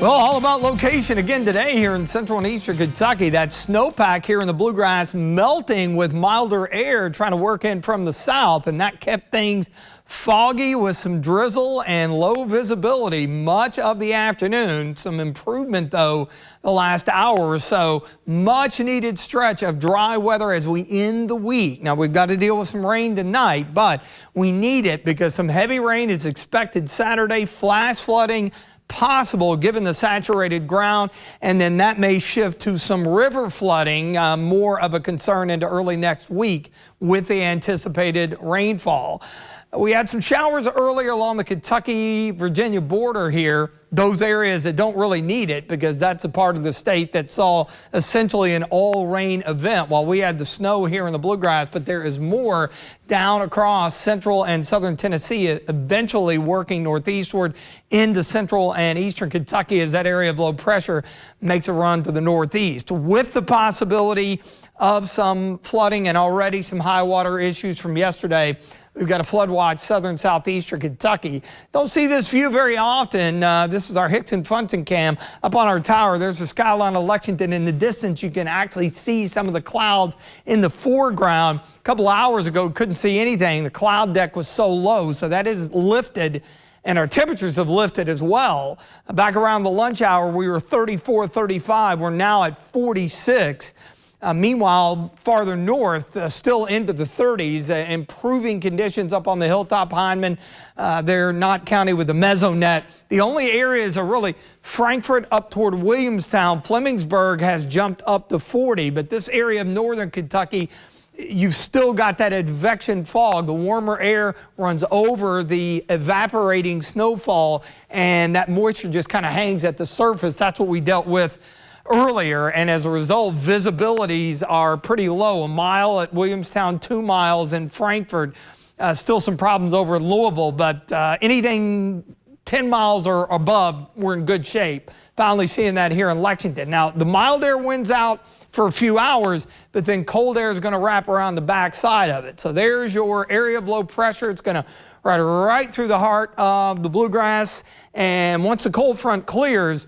Well, all about location again today here in central and eastern Kentucky. That snowpack here in the bluegrass melting with milder air trying to work in from the south, and that kept things foggy with some drizzle and low visibility much of the afternoon. Some improvement though the last hour or so. Much needed stretch of dry weather as we end the week. Now we've got to deal with some rain tonight, but we need it because some heavy rain is expected Saturday. Flash flooding possible given the saturated ground, and then that may shift to some river flooding, more of a concern into early next week with the anticipated rainfall. We had some showers earlier along the Kentucky-Virginia border here, those areas that don't really need it because that's a part of the state that saw essentially an all-rain event while we had the snow here in the bluegrass, but there is more down across central and southern Tennessee, eventually working northeastward into central and eastern Kentucky as that area of low pressure makes a run to the northeast, with the possibility of some flooding and already some high water issues from yesterday. We've got a flood watch southern southeastern Kentucky. Don't see this view very often. This is our Hickson-Funton cam up on our tower. There's the skyline of Lexington. In the distance, you can actually see some of the clouds in the foreground. A couple hours ago, couldn't see anything. The cloud deck was so low, so that is lifted. And our temperatures have lifted as well. Back around the lunch hour, we were 34, 35. We're now at 46. Meanwhile, farther north, still into the 30s, improving conditions up on the hilltop Hindman. They're not counting with the mesonet. The only areas are really Frankfort up toward Williamstown. Flemingsburg has jumped up to 40, but this area of northern Kentucky, you've still got that advection fog. The warmer air runs over the evaporating snowfall, and that moisture just kind of hangs at the surface. That's what we dealt with earlier, and as a result, visibilities are pretty low. A mile at Williamstown, 2 miles in Frankfort. Still some problems over in Louisville, but anything 10 miles or above, we're in good shape. Finally seeing that here in Lexington. Now, the mild air wind's out for a few hours, but then cold air is going to wrap around the back side of it. So there's your area of low pressure. It's going to ride right through the heart of the bluegrass, and once the cold front clears,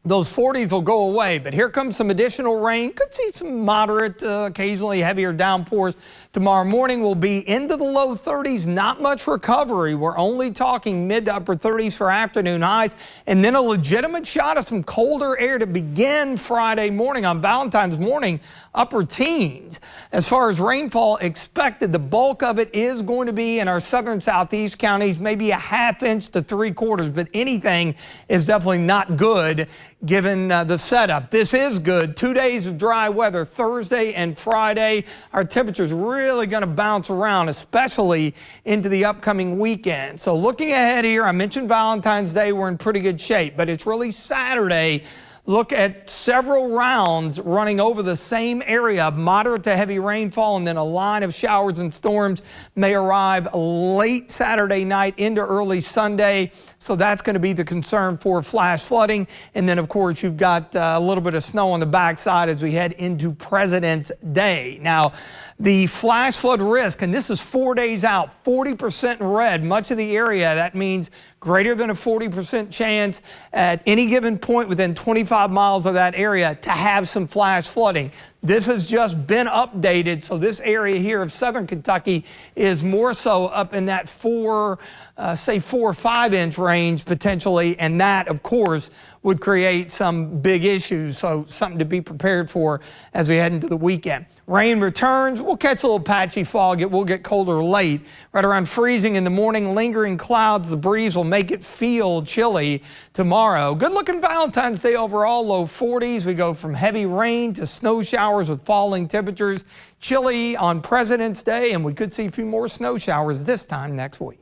those 40s will go away, but here comes some additional rain. Could see some moderate, occasionally heavier downpours. Tomorrow morning will be into the low 30s, not much recovery. We're only talking mid to upper 30s for afternoon highs, and then a legitimate shot of some colder air to begin Friday morning. On Valentine's morning, upper teens. As far as rainfall expected, the bulk of it is going to be in our southern southeast counties, maybe a ½ inch to 3/4, but anything is definitely not good given the setup. This is good. 2 days of dry weather, Thursday and Friday. Our temperatures really going to bounce around, especially into the upcoming weekend. So looking ahead here, I mentioned Valentine's Day, we're in pretty good shape, but it's really Saturday. Look at several rounds running over the same area, moderate to heavy rainfall, and then a line of showers and storms may arrive late Saturday night into early Sunday. So that's going to be the concern for flash flooding. And then, of course, you've got a little bit of snow on the backside as we head into President's Day. Now, the flash flood risk, and this is 4 days out, 40% in red, much of the area. That means greater than a 40% chance at any given point within 25 miles of that area to have some flash flooding. This has just been updated, so this area here of southern Kentucky is more so up in that 4 or 5 inch range potentially, and that, of course, would create some big issues, so something to be prepared for as we head into the weekend. Rain returns. We'll catch a little patchy fog. It will get colder late, right around freezing in the morning, lingering clouds. The breeze will make it feel chilly tomorrow. Good-looking Valentine's Day overall, low 40s. We go from heavy rain to snow showers with falling temperatures. Chilly on President's Day, and we could see a few more snow showers this time next week.